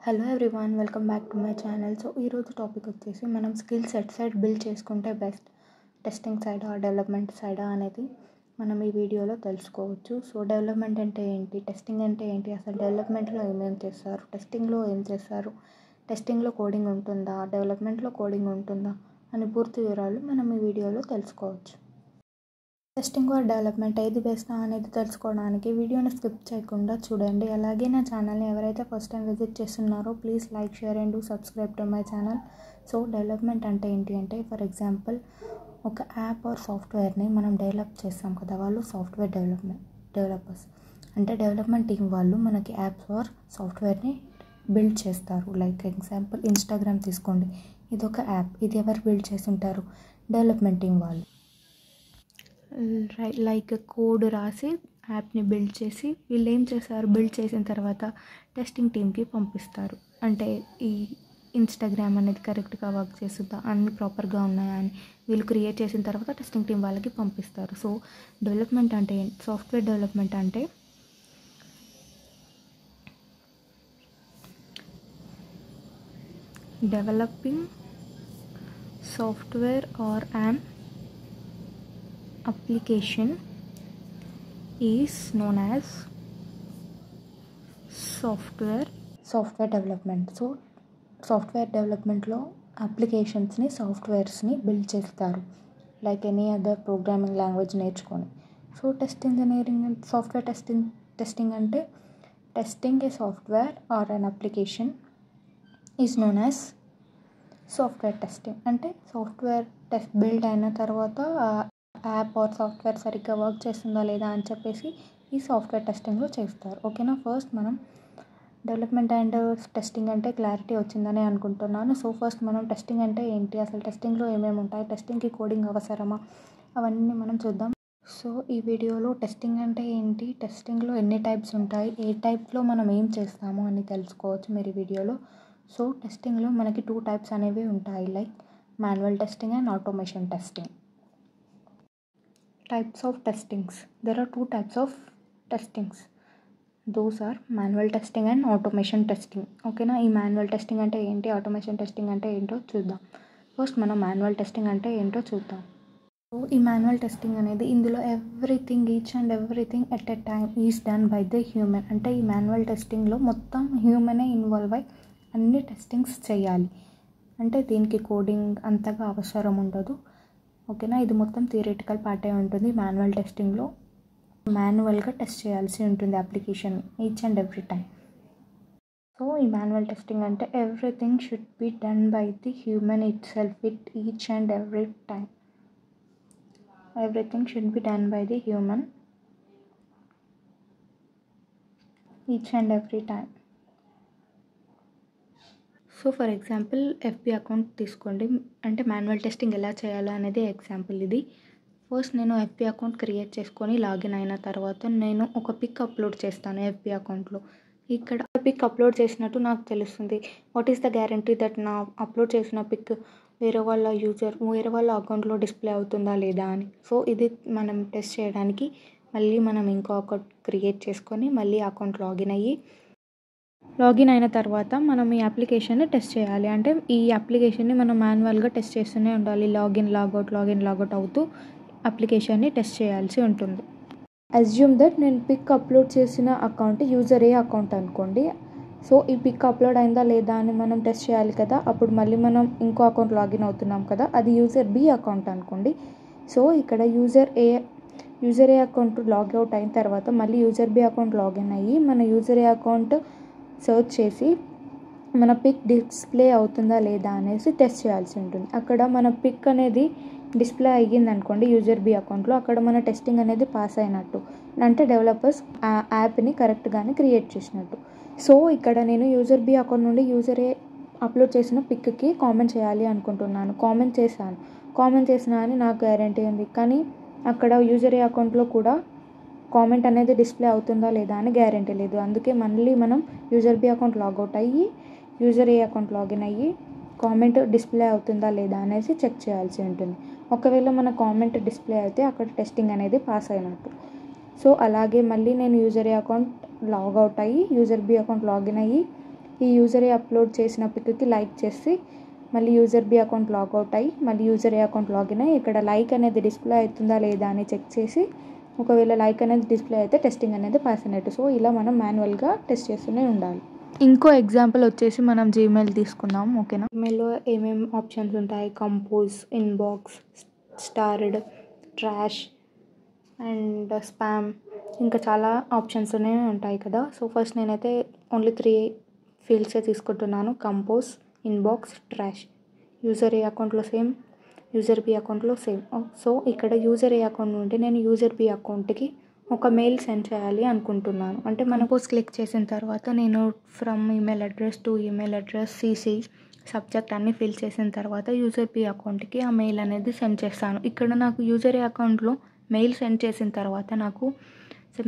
Hello everyone, welcome back to my channel. So ఈరోజు topic వచ్చేసి మనం స్కిల్ సైడ్ బిల్డ్ చేసుకుంటే బెస్ట్, టెస్టింగ్ సైడా డెవలప్మెంట్ సైడా అనేది మనం ఈ వీడియోలో తెలుసుకోవచ్చు. సో డెవలప్మెంట్ అంటే ఏంటి, టెస్టింగ్ అంటే ఏంటి, అసలు డెవలప్మెంట్లో ఏమేమి చేస్తారు, టెస్టింగ్లో ఏం చేస్తారు, టెస్టింగ్లో కోడింగ్ ఉంటుందా, డెవలప్మెంట్లో కోడింగ్ ఉంటుందా అని పూర్తి వివరాలు మనం ఈ వీడియోలో తెలుసుకోవచ్చు. టెస్టింగ్ ఆర్ డెవలప్మెంట్ ఏది బెస్ట్ అనేది తెలుసుకోవడానికి వీడియోని స్కిప్ చేయకుండా చూడండి. అలాగే నా ఛానల్ని ఎవరైతే ఫస్ట్ టైం విజిట్ చేస్తున్నారో please like, share and subscribe to my channel. So development అంటే ఏంటి అంటే, ఫర్ ఎగ్జాంపుల్ ఒక యాప్ ఆర్ సాఫ్ట్వేర్ని మనం డెవలప్ చేస్తాం కదా, వాళ్ళు సాఫ్ట్వేర్ డెవలపర్స్ అంటే డెవలప్మెంట్ టీం వాళ్ళు మనకి యాప్స్ ఆర్ సాఫ్ట్వేర్ని బిల్డ్ చేస్తారు. లైక్ ఎగ్జాంపుల్ ఇన్స్టాగ్రామ్ తీసుకోండి, ఇది ఒక యాప్, ఇది ఎవరు బిల్డ్ చేసి ఉంటారు, డెవలప్మెంట్ టీం వాళ్ళు. లైక్ కోడ్ రాసి యాప్ని బిల్డ్ చేసి వీళ్ళు ఏం చేస్తారు, బిల్డ్ చేసిన తర్వాత టెస్టింగ్ టీమ్కి పంపిస్తారు. అంటే ఈ ఇన్స్టాగ్రామ్ అనేది కరెక్ట్గా వర్క్ చేస్తుందా, అన్నీ ప్రాపర్గా ఉన్నాయా అని వీళ్ళు క్రియేట్ చేసిన తర్వాత టెస్టింగ్ టీం వాళ్ళకి పంపిస్తారు. సో డెవలప్మెంట్ అంటే సాఫ్ట్వేర్ డెవలప్మెంట్ అంటే developing software or an application is known as software development. So software డెవలప్మెంట్లో అప్లికేషన్స్ని, సాఫ్ట్వేర్స్ని బిల్డ్ చేస్తారు like any other programming language నేర్చుకొని. So test engineering and software testing అంటే testing a software or an application is known as software testing. అంటే software test build అయిన తర్వాత app or software సరిగ్గా వర్క్ చేస్తుందా లేదా అని చెప్పేసి ఈ సాఫ్ట్వేర్ టెస్టింగ్లో చేస్తారు. ఓకేనా, ఫస్ట్ మనం డెవలప్మెంట్ అండ్ టెస్టింగ్ అంటే క్లారిటీ వచ్చిందని అనుకుంటున్నాను. సో ఫస్ట్ మనం టెస్టింగ్ అంటే ఏంటి, అసలు టెస్టింగ్లో ఏమేమి ఉంటాయి, టెస్టింగ్కి కోడింగ్ అవసరమా, అవన్నీ మనం చూద్దాం. సో ఈ వీడియోలో టెస్టింగ్ అంటే ఏంటి, టెస్టింగ్లో ఎన్ని టైప్స్ ఉంటాయి, ఏ టైప్లో మనం ఏం చేస్తాము అని తెలుసుకోవచ్చు మీరు ఈ వీడియోలో. సో టెస్టింగ్లో మనకి 2 టైప్స్ అనేవి ఉంటాయి, like manual testing and automation testing. Types of testings. There are 2 types of testings. Those are manual testing and automation testing. ఓకేనా, ఈ మాన్యువల్ టెస్టింగ్ అంటే ఏంటి, ఆటోమేషన్ టెస్టింగ్ అంటే ఏంటో చూద్దాం. ఫస్ట్ మనం మాన్యువల్ టెస్టింగ్ అంటే ఏంటో చూద్దాం. సో ఈ మాన్యువల్ టెస్టింగ్ అనేది ఇందులో each and everything at a time is done by the human. అంటే ఈ మాన్యువల్ టెస్టింగ్లో మొత్తం హ్యూమనే ఇన్వాల్వ్ అయ్యి అన్ని టెస్టింగ్స్ చేయాలి. అంటే దీనికి కోడింగ్ అంతగా అవసరం ఉండదు. ఓకేనా, ఇది మొత్తం థియరిటికల్ పార్టే ఉంటుంది. మాన్యువల్ టెస్టింగ్లో మాన్యువల్గా టెస్ట్ చేయాల్సి ఉంటుంది application each and every time. So ఈ మాన్యువల్ టెస్టింగ్ అంటే everything should be done by the human it self with each and every time. Everything should be done by the human each and every time. So for example FB account తీసుకోండి, అంటే manual testing ఎలా చేయాలో అనేది example ఇది. First నేను FB account create చేసుకొని login అయిన తర్వాత నేను ఒక పిక్ అప్లోడ్ చేస్తాను ఎఫ్బి అకౌంట్లో. ఇక్కడ పిక్ అప్లోడ్ చేసినట్టు నాకు తెలుస్తుంది. What is the guarantee that నా అప్లోడ్ చేసిన పిక్ వేరే వాళ్ళ అకౌంట్లో డిస్ప్లే అవుతుందా లేదా అని. సో ఇది మనం టెస్ట్ చేయడానికి మళ్ళీ మనం ఇంకో అకౌంట్ క్రియేట్ చేసుకొని మళ్ళీ అకౌంట్ లాగిన్ అయిన తర్వాత మనం ఈ అప్లికేషన్ని టెస్ట్ చేయాలి. అంటే ఈ అప్లికేషన్ని మనం మాన్యువల్గా టెస్ట్ చేస్తూనే ఉండాలి. లాగిన్ లాగౌట్ అవుతూ అప్లికేషన్ని టెస్ట్ చేయాల్సి ఉంటుంది. అజ్యూమ్ దట్ నేను పిక్ అప్లోడ్ చేసిన అకౌంట్ యూజర్ ఏ అకౌంట్ అనుకోండి. సో ఈ పిక్ అప్లోడ్ అయిందా లేదా అని మనం టెస్ట్ చేయాలి కదా, అప్పుడు మళ్ళీ మనం ఇంకో అకౌంట్ లాగిన్ అవుతున్నాం కదా, అది యూజర్ బి అకౌంట్ అనుకోండి. సో ఇక్కడ యూజర్ ఏ అకౌంట్ లాగౌట్ అయిన తర్వాత మళ్ళీ యూజర్ బి అకౌంట్ లాగిన్ అయ్యి మన యూజర్ ఏ అకౌంట్ సర్చ్ చేసి మన పిక్ డిస్ప్లే అవుతుందా లేదా అనేసి టెస్ట్ చేయాల్సి ఉంటుంది. అక్కడ మన పిక్ అనేది డిస్ప్లే అయ్యింది అనుకోండి యూజర్ బి అకౌంట్లో, అక్కడ మన టెస్టింగ్ అనేది పాస్ అయినట్టు, అంటే డెవలపర్స్ ఆ యాప్ని కరెక్ట్గానే క్రియేట్ చేసినట్టు. సో ఇక్కడ నేను యూజర్ బి అకౌంట్ నుండి యూజర్ ఏ అప్లోడ్ చేసిన పిక్కి కామెంట్ చేయాలి అనుకుంటున్నాను. కామెంట్ చేసినా అని నాకు గ్యారంటీ ఉంది, కానీ అక్కడ యూజర్ ఏ అకౌంట్లో కూడా కామెంట్ అనేది డిస్ప్లే అవుతుందా లేదా అని గ్యారంటీ లేదు. అందుకే మళ్ళీ మనం యూజర్ బి అకౌంట్ లాగౌట్ అయ్యి యూజర్ ఏ అకౌంట్ లాగిన్ అయ్యి కామెంట్ డిస్ప్లే అవుతుందా లేదా అనేసి చెక్ చేయాల్సి ఉంటుంది. ఒకవేళ మన కామెంట్ డిస్ప్లే అయితే అక్కడ టెస్టింగ్ అనేది పాస్ అయినట్టు. సో అలాగే మళ్ళీ నేను యూజర్ ఏ అకౌంట్ లాగౌట్ అయ్యి యూజర్ బి అకౌంట్ లాగిన్ అయ్యి ఈ యూజర్ ఏ అప్లోడ్ చేసిన పిక్కి లైక్ చేసి మళ్ళీ యూజర్ బి అకౌంట్ లాగౌట్ అయ్యి మళ్ళీ యూజర్ ఏ అకౌంట్ లాగిన్ అయ్యి ఇక్కడ లైక్ అనేది డిస్ప్లే అవుతుందా లేదా అని చెక్ చేసి ఒకవేళ లైక్ అనేది డిస్ప్లే అయితే టెస్టింగ్ అనేది పాస్ అయినట్టు. సో ఇలా మనం మాన్యువల్గా టెస్ట్ చేస్తూనే ఉండాలి. ఇంకో ఎగ్జాంపుల్ వచ్చేసి మనం జీమెయిల్ తీసుకుందాం. ఓకేనా, జీమెయిల్లో ఏమేమి ఆప్షన్స్ ఉంటాయి, compose, inbox, starred, trash and spam, ఇంకా చాలా ఆప్షన్స్ ఉంటాయి కదా. సో ఫస్ట్ నేనైతే ఓన్లీ 3 ఫీల్డ్సే తీసుకుంటున్నాను, compose, inbox, trash. User A అకౌంట్లో సేమ్, యూజర్ బి అకౌంట్లో సేమ్. సో ఇక్కడ యూజర్ ఏ అకౌంట్ నుండి నేను యూజర్ బి అకౌంట్కి ఒక మెయిల్ సెండ్ చేయాలి అనుకుంటున్నాను. అంటే మన పోస్ట్ క్లిక్ చేసిన తర్వాత నేను from email address to email address, CC, subject అన్నీ ఫిల్ చేసిన తర్వాత యూజర్ బి అకౌంట్కి ఆ మెయిల్ అనేది సెండ్ చేస్తాను. ఇక్కడ నాకు యూజర్ ఏ అకౌంట్లో మెయిల్ సెండ్ చేసిన తర్వాత నాకు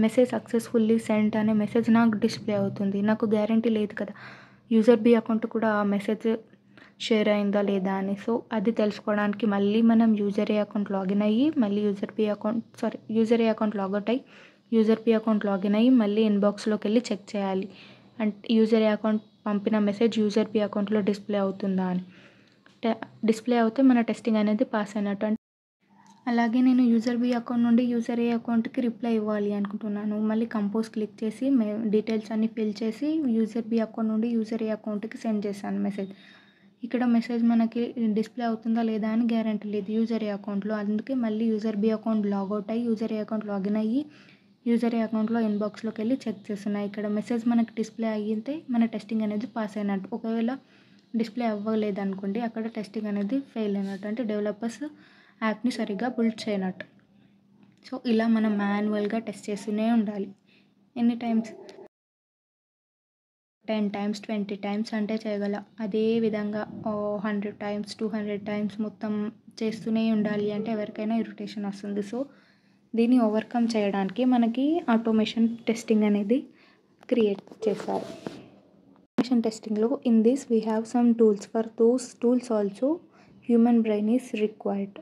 మెసేజ్ సక్సెస్ఫుల్లీ సెండ్ అనే మెసేజ్ నాకు డిస్ప్లే అవుతుంది. నాకు గ్యారంటీ లేదు కదా యూజర్ బి అకౌంట్ కూడా ఆ మెసేజ్ షేర్ అయిందా లేదా అని. సో అది తెలుసుకోవడానికి మళ్ళీ మనం యూజర్ ఏ అకౌంట్ లాగిన్ అయ్యి మళ్ళీ యూజర్ ఏ అకౌంట్ లాగౌట్ అయ్యి యూజర్ బి అకౌంట్ లాగిన్ అయ్యి మళ్ళీ ఇన్బాక్స్లోకి వెళ్ళి చెక్ చేయాలి అంటే యూజర్ ఏ అకౌంట్ పంపిన మెసేజ్ యూజర్ బి అకౌంట్లో డిస్ప్లే అవుతుందా అని. డిస్ప్లే అవుతే మన టెస్టింగ్ అనేది పాస్ అయినట్టు. అలాగే నేను యూజర్ బి అకౌంట్ నుండి యూజర్ ఏ అకౌంట్కి రిప్లై ఇవ్వాలి అనుకుంటున్నాను. మళ్ళీ కంపోజ్ క్లిక్ చేసి డీటెయిల్స్ అన్నీ ఫిల్ చేసి యూజర్ బి అకౌంట్ నుండి యూజర్ ఏ అకౌంట్కి సెండ్ చేశాను మెసేజ్. ఇక్కడ మెసేజ్ మనకి డిస్ప్లే అవుతుందా లేదా అని గ్యారంటీ లేదు యూజర్ ఏ అకౌంట్లో. అందుకే మళ్ళీ యూజర్ బి అకౌంట్ లాగౌట్ అయ్యి యూజర్ ఏ అకౌంట్ లాగిన్ అయ్యి యూజర్ ఏ అకౌంట్లో ఇన్బాక్స్లోకి వెళ్ళి చెక్ చేస్తున్నాయి. ఇక్కడ మెసేజ్ మనకి డిస్ప్లే అయితే మన టెస్టింగ్ అనేది పాస్ అయినట్టు. ఒకవేళ డిస్ప్లే అవ్వలేదు అనుకోండి, అక్కడ టెస్టింగ్ అనేది ఫెయిల్ అయినట్టు, అంటే డెవలపర్స్ యాప్ని సరిగ్గా బిల్డ్ చేయనట్టు. సో ఇలా మనం మాన్యువల్గా టెస్ట్ చేస్తూనే ఉండాలి. ఎన్ని టైమ్స్, 10 టైమ్స్, 20 టైమ్స్ అంటే చేయగల. అదే విధంగా 100 టైమ్స్, 200 టైమ్స్ మొత్తం చేస్తూనే ఉండాలి అంటే ఎవరికైనా ఇరిటేషన్ వస్తుంది. సో దీన్ని ఓవర్కమ్ చేయడానికి మనకి ఆటోమేషన్ టెస్టింగ్ అనేది క్రియేట్ చేశారు. ఆటోమేషన్ టెస్టింగ్లో in this we have some tools. For those tools also human brain is required.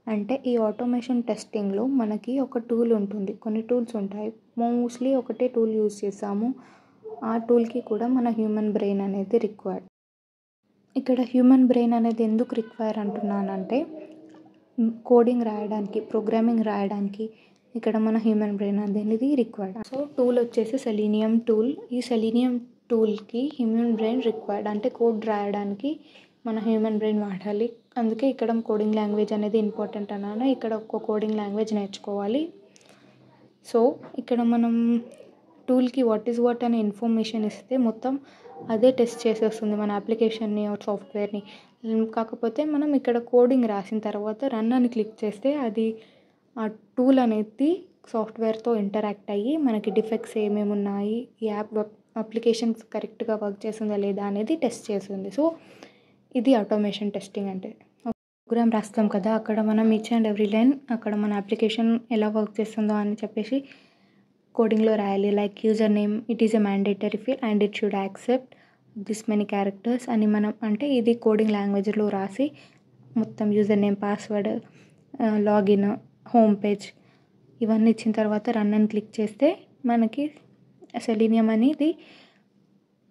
అంటే ఈ ఆటోమేషన్ టెస్టింగ్లో మనకి ఒక టూల్ ఉంటుంది, కొన్ని టూల్స్ ఉంటాయి. మోస్ట్లీ ఒకటే టూల్ యూజ్ చేసాము, ఆ టూల్కి కూడా మన హ్యూమన్ బ్రెయిన్ అనేది రిక్వైర్డ్. ఇక్కడ హ్యూమన్ బ్రెయిన్ అనేది ఎందుకు రిక్వైర్ అంటున్నానంటే కోడింగ్ రాయడానికి, ప్రోగ్రామింగ్ రాయడానికి ఇక్కడ మన హ్యూమన్ బ్రెయిన్ అనేది రిక్వైర్డ్. సో టూల్ వచ్చేసి సెలీనియం టూల్. ఈ సెలీనియం టూల్కి హ్యూమన్ బ్రెయిన్ రిక్వైర్డ్. అంటే కోడ్ రాయడానికి మన హ్యూమన్ బ్రెయిన్ వాడాలి. అందుకే ఇక్కడ కోడింగ్ లాంగ్వేజ్ అనేది ఇంపార్టెంట్ అన్నాను. ఇక్కడ ఒక కోడింగ్ లాంగ్వేజ్ నేర్చుకోవాలి. సో ఇక్కడ మనం టూల్కి వాట్ అనే ఇన్ఫర్మేషన్ ఇస్తే మొత్తం అదే టెస్ట్ చేసేస్తుంది మన అప్లికేషన్ని, సాఫ్ట్వేర్ని. కాకపోతే మనం ఇక్కడ కోడింగ్ రాసిన తర్వాత రన్ అని క్లిక్ చేస్తే అది ఆ టూల్ అనేది సాఫ్ట్వేర్తో ఇంటరాక్ట్ అయ్యి మనకి డిఫెక్ట్స్ ఏమేమి ఉన్నాయి, ఈ అప్లికేషన్ కరెక్ట్గా వర్క్ చేస్తుందా లేదా అనేది టెస్ట్ చేస్తుంది. సో ఇది ఆటోమేషన్ టెస్టింగ్ అంటే. ప్రోగ్రామ్ రాస్తాం కదా, అక్కడ మనం ఈచ్ అండ్ ఎవ్రీ లైన్ అక్కడ మన అప్లికేషన్ ఎలా వర్క్ చేస్తుందో అని చెప్పేసి కోడింగ్లో రాయాలి. Like user name, it is a mandatory field and it should accept this many characters అని మనం అంటే ఇది కోడింగ్ లాంగ్వేజ్లో రాసి మొత్తం user name, password, login, home page ఇవన్నీ ఇచ్చిన తర్వాత రన్ అని క్లిక్ చేస్తే మనకి సెలీనియం అనేది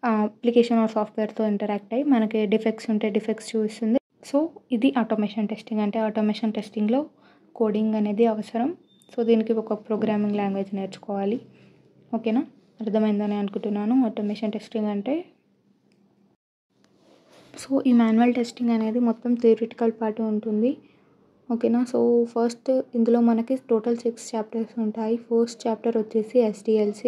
అప్లికేషన్ ఆర్ సాఫ్ట్వేర్తో ఇంటరాక్ట్ అయ్యి మనకి డిఫెక్ట్స్ ఉంటే డిఫెక్ట్స్ చూపిస్తుంది. సో ఇది ఆటోమేషన్ టెస్టింగ్ అంటే. ఆటోమేషన్ టెస్టింగ్లో కోడింగ్ అనేది అవసరం. సో దీనికి ఒక ప్రోగ్రామింగ్ లాంగ్వేజ్ నేర్చుకోవాలి. ఓకేనా, అర్థమైందని అనుకుంటున్నాను ఆటోమేషన్ టెస్టింగ్ అంటే. సో ఈ మాన్యువల్ టెస్టింగ్ అనేది మొత్తం థియరిటికల్ పార్ట్ ఉంటుంది. ఓకేనా. సో ఫస్ట్ ఇందులో మనకి టోటల్ 6 చాప్టర్స్ ఉంటాయి. ఫస్ట్ చాప్టర్ వచ్చేసి SDLC.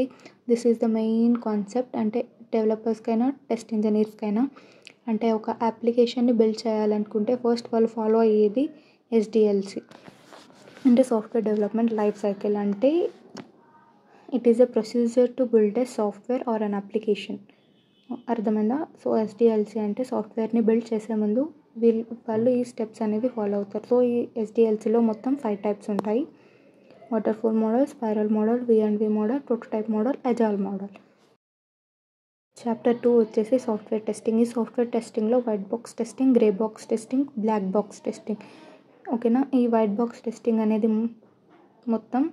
This is the main concept. అంటే డెవలపర్స్కైనా టెస్ట్ ఇంజనీర్స్కైనా అంటే ఒక అప్లికేషన్ని బిల్డ్ చేయాలనుకుంటే ఫస్ట్ వాళ్ళు ఫాలో అయ్యేది SDLC అంటే సాఫ్ట్వేర్ డెవలప్మెంట్ లైఫ్ సైకిల్. అంటే it is a procedure to build a software or an application. అర్థమైందా? సో SDLC అంటే సాఫ్ట్వేర్ని బిల్డ్ చేసే ముందు వాళ్ళు ఈ స్టెప్స్ అనేది ఫాలో అవుతారు. సో ఈ SDLCలో మొత్తం 5 టైప్స్ ఉంటాయి. Waterfall model, spiral model, V&V model, prototype model, agile model. Chapter 2 వచ్చేసి సాఫ్ట్వేర్ టెస్టింగ్. ఈ సాఫ్ట్వేర్ టెస్టింగ్లో white box testing, grey box testing, black box testing. ఓకేనా. ఈ వైట్ బాక్స్ టెస్టింగ్ అనేది మొత్తం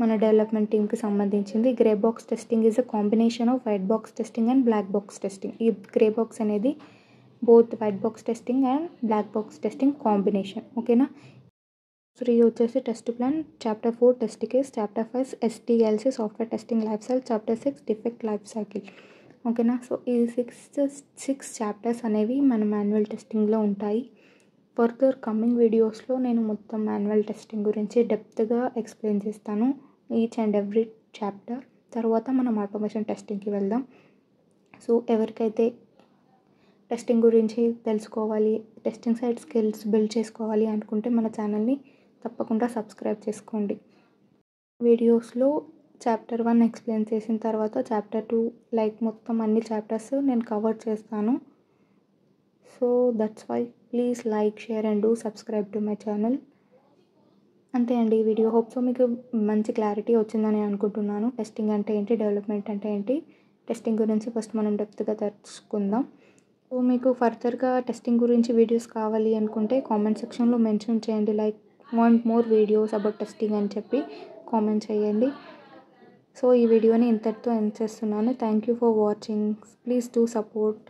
మన డెవలప్మెంట్ టీమ్కి సంబంధించింది. Grey box testing is a combination of white box testing and black box testing. ఈ గ్రే బాక్స్ అనేది both white box testing and black box testing combination. ఓకేనా. 3 వచ్చేసి test plan, chapter 4 test case, chapter 5 SDLC software testing life cycle, chapter 6 defect life cycle. ఓకేనా. So ఈ six chapters అనేవి మన manual టెస్టింగ్లో ఉంటాయి. Further coming వీడియోస్లో నేను మొత్తం మాన్యువల్ టెస్టింగ్ గురించి డెప్త్గా ఎక్స్ప్లెయిన్ చేస్తాను, ఈచ్ అండ్ ఎవ్రీ చాప్టర్. తర్వాత మనం ఆటోమేషన్ టెస్టింగ్కి వెళ్దాం. సో ఎవరికైతే టెస్టింగ్ గురించి తెలుసుకోవాలి, టెస్టింగ్ సైడ్ స్కిల్స్ బిల్డ్ చేసుకోవాలి అనుకుంటే మన ఛానల్ని తప్పకుండా సబ్స్క్రైబ్ చేసుకోండి. వీడియోస్లో చాప్టర్ 1 ఎక్స్ప్లెయిన్ చేసిన తర్వాత చాప్టర్ 2 లైక్ మొత్తం అన్ని చాప్టర్స్ నేను కవర్ చేస్తాను. So that's why please like, share and do subscribe to my channel. అంతే అండి ఈ వీడియో. హోప్ సో మీకు మంచి క్లారిటీ వచ్చిందని అనుకుంటున్నాను. టెస్టింగ్ అంటే ఏంటి, డెవలప్మెంట్ అంటే ఏంటి, టెస్టింగ్ గురించి ఫస్ట్ మనం డెప్త్గా తెలుసుకుందాం. సో మీకు ఫర్దర్గా టెస్టింగ్ గురించి వీడియోస్ కావాలి అనుకుంటే కామెంట్ సెక్షన్లో మెన్షన్ చేయండి, like want more videos about testing అని చెప్పి కామెంట్ చేయండి. సో ఈ వీడియోని ఇంతటితో ఎండ్ చేస్తున్నాను. Thank you for watching. Please do support.